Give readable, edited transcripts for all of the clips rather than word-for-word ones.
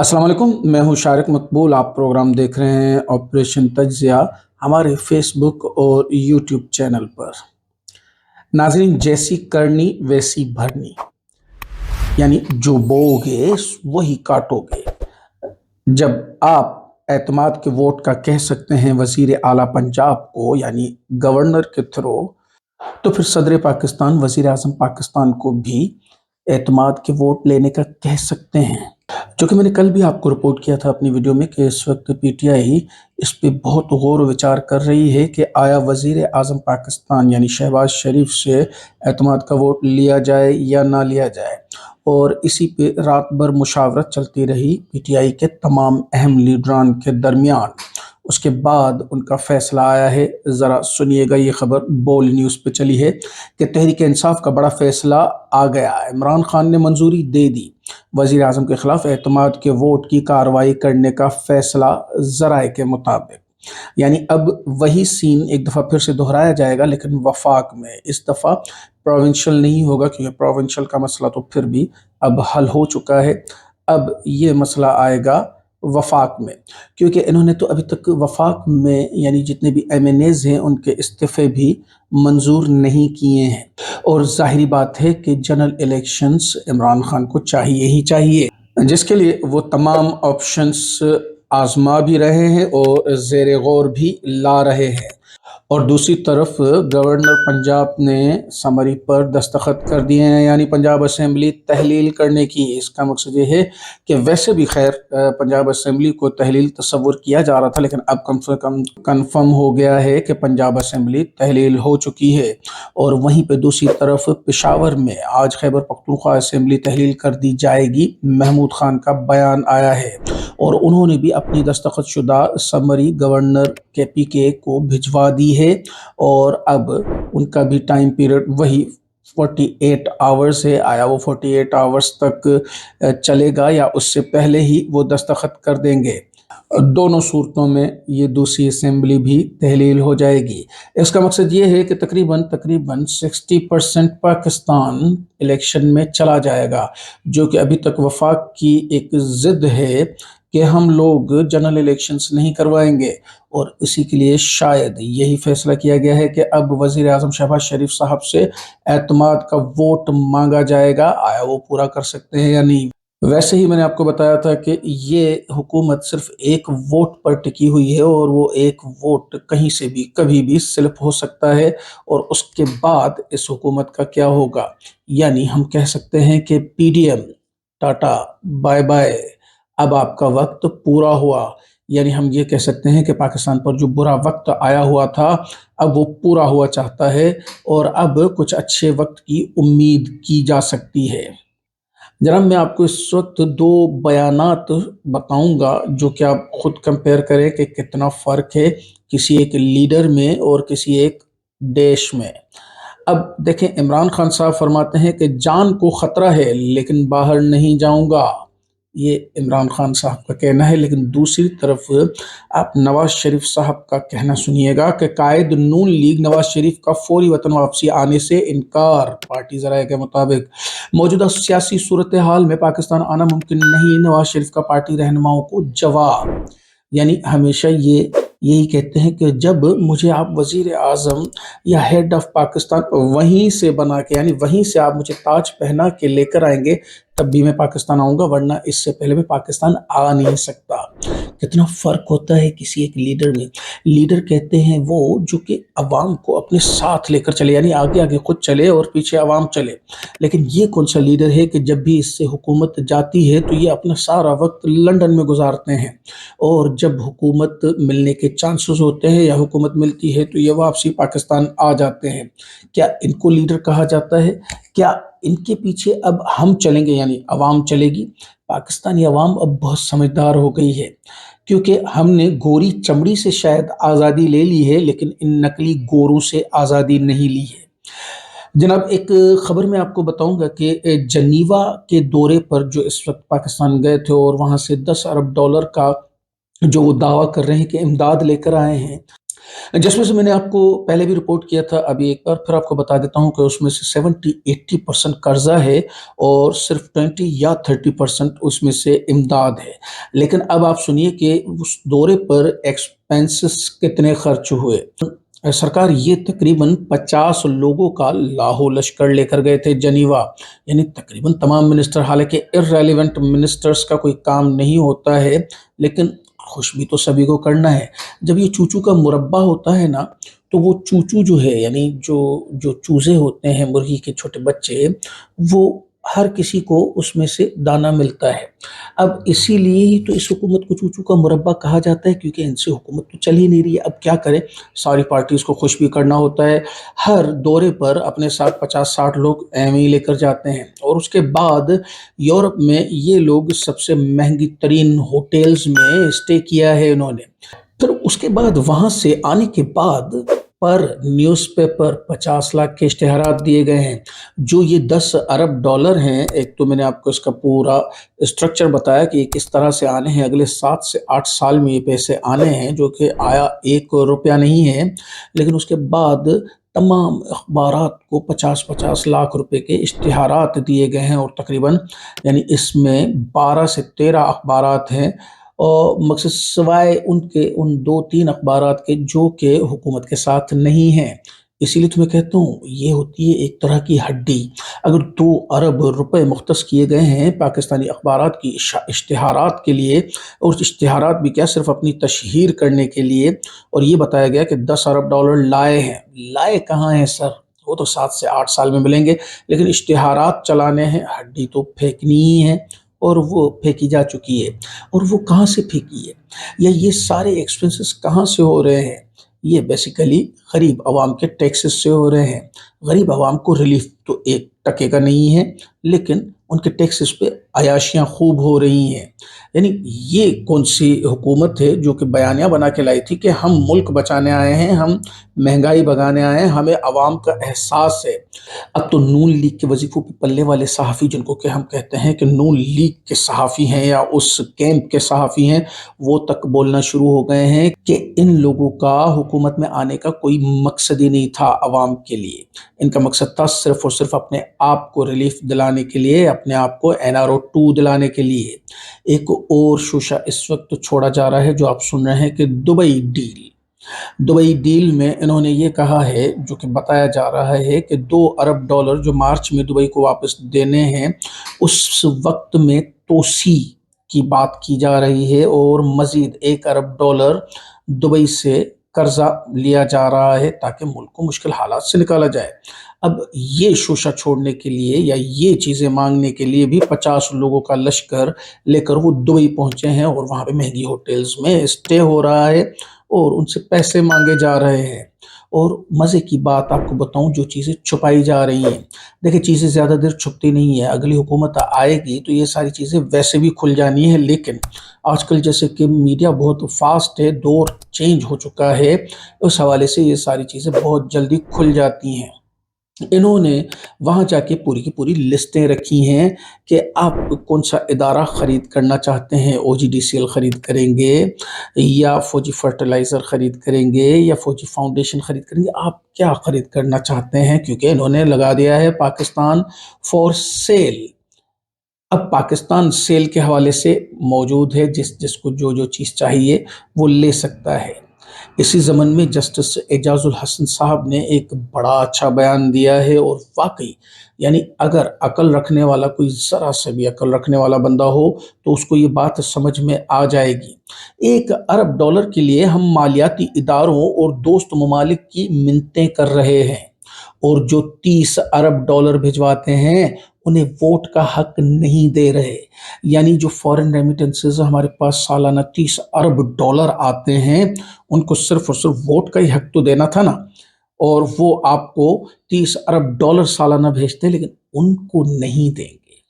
अस्सलाम वालेकुम, मैं हूँ शारिक मकबूल। आप प्रोग्राम देख रहे हैं ऑपरेशन तज्ज़िया हमारे फेसबुक और यूट्यूब चैनल पर। नाज़रीन, जैसी करनी वैसी भरनी, यानी जो बोओगे वही काटोगे। जब आप एतमाद के वोट का कह सकते हैं वज़ीर आला पंजाब को, यानी गवर्नर के थ्रू, तो फिर सदर पाकिस्तान, वज़ीर आज़म पाकिस्तान को भी एतमाद के वोट लेने का कह सकते हैं। जो कि मैंने कल भी आपको रिपोर्ट किया था अपनी वीडियो में कि इस वक्त पीटीआई इस पे बहुत गौर विचार कर रही है कि आया वज़ीर आज़म पाकिस्तान यानी शहबाज शरीफ से एतमाद का वोट लिया जाए या ना लिया जाए। और इसी पे रात भर मुशावरत चलती रही पीटीआई के तमाम अहम लीडरान के दरमियान। उसके बाद उनका फैसला आया है। ज़रा सुनिएगा, ये खबर बोल न्यूज़ पे चली है कि तहरीक इंसाफ का बड़ा फैसला आ गया। इमरान खान ने मंजूरी दे दी वज़ीर आज़म के खिलाफ एतमाद के वोट की कार्रवाई करने का फैसला। ज़राए के मुताबिक यानी अब वही सीन एक दफ़ा फिर से दोहराया जाएगा, लेकिन वफाक में। इस दफ़ा प्रोविंशियल नहीं होगा, क्योंकि प्रोविंशियल का मसला तो फिर भी अब हल हो चुका है। अब ये मसला आएगा वफाक में, क्योंकि इन्होंने तो अभी तक वफाक में यानी जितने भी एमएनएज हैं उनके इस्तीफ़े भी मंजूर नहीं किए हैं। और ज़ाहिरी बात है कि जनरल इलेक्शंस इमरान खान को चाहिए ही चाहिए, जिसके लिए वो तमाम ऑप्शंस आजमा भी रहे हैं और ज़ेर गौर भी ला रहे हैं। और दूसरी तरफ गवर्नर पंजाब ने समरी पर दस्तखत कर दिए हैं, यानी पंजाब असेंबली तहलील करने की। इसका मकसद ये है कि वैसे भी खैर पंजाब असेंबली को तहलील तस्वुर किया जा रहा था, लेकिन अब कम से कम कन्फर्म हो गया है कि पंजाब असेंबली तहलील हो चुकी है। और वहीं पे दूसरी तरफ पेशावर में आज खैबर पख्तूनख्वा असेंबली तहलील कर दी जाएगी, महमूद खान का बयान आया है। और उन्होंने भी अपनी दस्तखत शुदा समरी गवर्नर केपीके को भिजवा दी है। और अब उनका भी टाइम पीरियड वही 48 आवर्स है। आया वो 48 आवर्स तक चलेगा या उससे पहले ही वो दस्तखत कर देंगे। दोनों सूरतों में ये दूसरी असेंबली भी तहलील हो जाएगी। इसका मकसद ये है कि तकरीबन तकरीबन 60% पाकिस्तान इलेक्शन में चला जाएगा, जो कि अभी तक वफाक की एक ज़िद है कि हम लोग जनरल इलेक्शंस नहीं करवाएंगे। और इसी के लिए शायद यही फैसला किया गया है कि अब वज़ीर आज़म शहबाज शरीफ साहब से एतमाद का वोट मांगा जाएगा। आया वो पूरा कर सकते हैं या नहीं। वैसे ही मैंने आपको बताया था कि ये हुकूमत सिर्फ एक वोट पर टिकी हुई है, और वो एक वोट कहीं से भी कभी भी स्लिप हो सकता है। और उसके बाद इस हुकूमत का क्या होगा, यानी हम कह सकते हैं कि पीडीएम टाटा बाय बाय, अब आपका वक्त पूरा हुआ। यानी हम ये कह सकते हैं कि पाकिस्तान पर जो बुरा वक्त आया हुआ था, अब वो पूरा हुआ चाहता है, और अब कुछ अच्छे वक्त की उम्मीद की जा सकती है। जनाब, मैं आपको इस वक्त दो बयानात बताऊंगा, जो कि आप खुद कंपेयर करें कि कितना फ़र्क है किसी एक लीडर में और किसी एक देश में। अब देखें, इमरान खान साहब फरमाते हैं कि जान को ख़तरा है लेकिन बाहर नहीं जाऊंगा। ये इमरान खान साहब का कहना है। लेकिन दूसरी तरफ आप नवाज शरीफ साहब का कहना सुनिएगा कि कायद नून लीग नवाज शरीफ का फौरी वतन वापसी आने से इनकार। पार्टी ज़राए के मुताबिक मौजूदा सियासी सूरत हाल में पाकिस्तान आना मुमकिन नहीं, नवाज शरीफ का पार्टी रहनुमाओं को जवाब। यानी हमेशा ये यही कहते हैं कि जब मुझे आप वज़ीर आज़म या हेड ऑफ पाकिस्तान वहीं से बना के, यानी वहीं से आप मुझे ताज पहना के लेकर आएंगे, तब भी मैं पाकिस्तान आऊँगा, वरना इससे पहले मैं पाकिस्तान आ नहीं सकता। कितना फ़र्क होता है किसी एक लीडर में। लीडर कहते हैं वो जो कि अवाम को अपने साथ लेकर चले, यानी आगे आगे खुद चले और पीछे अवाम चले। लेकिन ये कौन सा लीडर है कि जब भी इससे हुकूमत जाती है तो ये अपना सारा वक्त लंदन में गुजारते हैं, और जब हुकूमत मिलने के चांसेस होते हैं या हुकूमत मिलती है तो ये वापसी पाकिस्तान आ जाते हैं। क्या इनको लीडर कहा जाता है? क्या इनके पीछे अब हम चलेंगे, यानी अवाम चलेगी? पाकिस्तानी अवाम अब बहुत समझदार हो गई है, क्योंकि हमने गोरी चमड़ी से शायद आज़ादी ले ली है, लेकिन इन नकली गोरों से आज़ादी नहीं ली है। जनाब, एक खबर मैं आपको बताऊंगा कि जनीवा के दौरे पर जो इस वक्त पाकिस्तान गए थे, और वहां से $10 अरब का जो वो दावा कर रहे हैं कि इमदाद लेकर आए हैं, जिसमें से मैंने आपको पहले भी रिपोर्ट किया था, अभी एक बार फिर आपको बता देता हूँ कि उसमें से 70-80% कर्जा है और सिर्फ 20 या 30% उसमें से इमदाद है। लेकिन अब आप सुनिए कि उस दौरे पर एक्सपेंसेस कितने खर्च हुए। सरकार ये तकरीबन 50 लोगों का लाहौ लश्कर लेकर गए थे जनीवा, यानी तकरीबन तमाम मिनिस्टर, हालांकि इररेलेवेंट मिनिस्टर्स का कोई काम नहीं होता है, लेकिन खुश भी तो सभी को करना है। जब ये चूचू का मुरब्बा होता है ना, तो वो चूचू जो है, यानी जो जो चूजे होते हैं, मुर्गी के छोटे बच्चे, वो हर किसी को उसमें से दाना मिलता है। अब इसीलिए ही तो इस हुकूमत को चूचू का मुरब्बा कहा जाता है, क्योंकि इनसे हुकूमत तो चल ही नहीं रही है। अब क्या करें, सारी पार्टीज को खुश भी करना होता है। हर दौरे पर अपने साथ 50-60 लोग एम ही लेकर जाते हैं, और उसके बाद यूरोप में ये लोग सबसे महंगी तरीन होटल्स में स्टे किया है इन्होंने। फिर उसके बाद वहां से आने के बाद पर न्यूज़पेपर 50 लाख के इश्तेहारात दिए गए हैं। जो ये 10 अरब डॉलर हैं, एक तो मैंने आपको इसका पूरा स्ट्रक्चर बताया कि ये किस तरह से आने हैं, अगले 7 से 8 साल में ये पैसे आने हैं, जो कि आया 1 रुपया नहीं है। लेकिन उसके बाद तमाम अखबारात को 50-50 लाख रुपए के इश्तेहारात दिए गए हैं, और तकरीबन यानी इसमें 12 से 13 अखबारात हैं, और मकसद सिवाय उनके उन 2-3 अखबारात के जो कि हुकूमत के साथ नहीं हैं। इसीलिए तो मैं कहता हूँ ये होती है एक तरह की हड्डी। अगर 2 अरब रुपए मुख्तस किए गए हैं पाकिस्तानी अखबारात की इश्तिहारात के लिए, और इश्तिहारात भी क्या, सिर्फ अपनी तशहीर करने के लिए, और ये बताया गया कि 10 अरब डॉलर लाए हैं। लाए कहाँ हैं सर, वो तो 7 से 8 साल में मिलेंगे, लेकिन इश्तिहारात चलाने हैं, हड्डी तो फेंकनी ही है, और वो फेंकी जा चुकी है। और वो कहाँ से फेंकी है, या ये सारे एक्सपेंसेस कहाँ से हो रहे हैं, ये बेसिकली गरीब आवाम के टैक्सेस से हो रहे हैं। गरीब आवाम को रिलीफ तो 1 टके का नहीं है, लेकिन उनके टैक्सेस पे अयाशियाँ खूब हो रही हैं। यानी ये कौन सी हुकूमत है जो कि बयानिया बना के लाई थी कि हम मुल्क बचाने आए हैं, हम महंगाई भगाने आए हैं, हमें आवाम का एहसास है। अब तो नून लीग के वजीफों पे पलने वाले सहाफ़ी, जिनको कि हम कहते हैं कि नून लीग के सहाफ़ी हैं या उस कैंप के सहाफ़ी हैं, वो तक बोलना शुरू हो गए हैं कि इन लोगों का हुकूमत में आने का कोई मकसद ही नहीं था आवाम के लिए। इनका मकसद था सिर्फ और सिर्फ अपने आप को रिलीफ दिलाने के लिए, अपने आप को NRO 2 दिलाने के लिए। एक और शोशा इस वक्त छोड़ा जा रहा है जो आप सुन रहे हैं कि दुबई डील। दुबई डील में इन्होंने ये कहा है, जो कि बताया जा रहा है कि 2 अरब डॉलर जो मार्च में दुबई को वापस देने हैं, उस वक्त में तोसी की बात की जा रही है, और मजीद 1 अरब डॉलर दुबई से कर्जा लिया जा रहा है ताकि मुल्क को मुश्किल हालात से निकाला जाए। अब ये शोशा छोड़ने के लिए या ये चीज़ें मांगने के लिए भी 50 लोगों का लश्कर लेकर वो दुबई पहुंचे हैं, और वहाँ पे महंगी होटल्स में स्टे हो रहा है, और उनसे पैसे मांगे जा रहे हैं। और मज़े की बात आपको बताऊं, जो चीज़ें छुपाई जा रही हैं, देखिए चीज़ें ज़्यादा देर छुपती नहीं है, अगली हुकूमत आएगी तो ये सारी चीज़ें वैसे भी खुल जानी है। लेकिन आजकल जैसे कि मीडिया बहुत फास्ट है, दौर चेंज हो चुका है, उस हवाले से ये सारी चीज़ें बहुत जल्दी खुल जाती हैं। इन्होंने वहाँ जाके पूरी की पूरी लिस्टें रखी हैं कि आप कौन सा इदारा ख़रीद करना चाहते हैं, OGDCL ख़रीद करेंगे, या फौजी फर्टिलाइज़र ख़रीद करेंगे, या फौजी फाउंडेशन ख़रीद करेंगे, आप क्या ख़रीद करना चाहते हैं, क्योंकि इन्होंने लगा दिया है पाकिस्तान फॉर सेल। अब पाकिस्तान सेल के हवाले से मौजूद है, जिसको जो जो चीज़ चाहिए वो ले सकता है। इसी ज़मन में जस्टिस एजाजुल हसन साहब ने एक बड़ा अच्छा बयान दिया है, और वाकई यानी अगर अकल रखने वाला, कोई ज़रा से भी अकल रखने वाला बंदा हो, तो उसको ये बात समझ में आ जाएगी। 1 अरब डॉलर के लिए हम मालियाती इदारों और दोस्त ममालिक की मिन्नतें कर रहे हैं, और जो 30 अरब डॉलर भिजवाते हैं उन्हें वोट का हक नहीं दे रहे। यानी जो फॉरेन रेमिटेंसेस हमारे पास सालाना 30 अरब डॉलर आते हैं, उनको सिर्फ और सिर्फ वोट का ही हक तो देना था ना, और वो आपको 30 अरब डॉलर सालाना भेजते हैं, लेकिन उनको नहीं देंगे।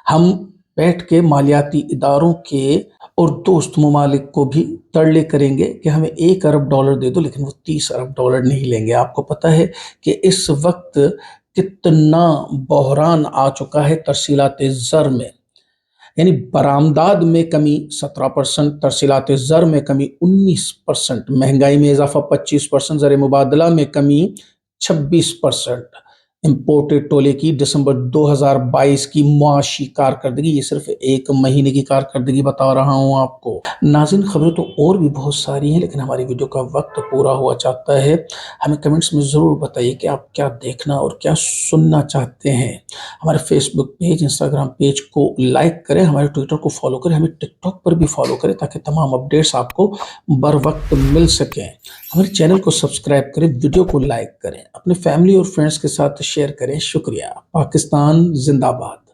हम बैठ के मालियाती इदारों के और दोस्त ममालिक को भी तरले करेंगे कि हमें 1 अरब डॉलर दे दो, लेकिन वो 30 अरब डॉलर नहीं लेंगे। आपको पता है कि इस वक्त कितना बहरान आ चुका है तरसीलात ज़र में। यानी बरामदाद में कमी 17%, तरसीलात ज़र में कमी 19%, महंगाई में इजाफा 25%, ज़र मुबादला में कमी 26%। इम्पोर्टेड टोले की दिसंबर 2022 की मुआशी कारकर्दगी, ये सिर्फ एक महीने की कारकर्दगी बता रहा हूं आपको। नाज़रीन, खबरें तो और भी बहुत सारी हैं, लेकिन हमारी वीडियो का वक्त पूरा हुआ चाहता है। हमें कमेंट्स में ज़रूर बताइए कि आप क्या देखना और क्या सुनना चाहते हैं। हमारे फेसबुक पेज, इंस्टाग्राम पेज को लाइक करें, हमारे ट्विटर को फॉलो करें, हमें टिकटॉक पर भी फॉलो करें ताकि तमाम अपडेट्स आपको बर वक्त मिल सकें। हमारे चैनल को सब्सक्राइब करें, वीडियो को लाइक करें, अपने फैमिली और फ्रेंड्स के साथ शेयर करें। शुक्रिया। पाकिस्तान जिंदाबाद।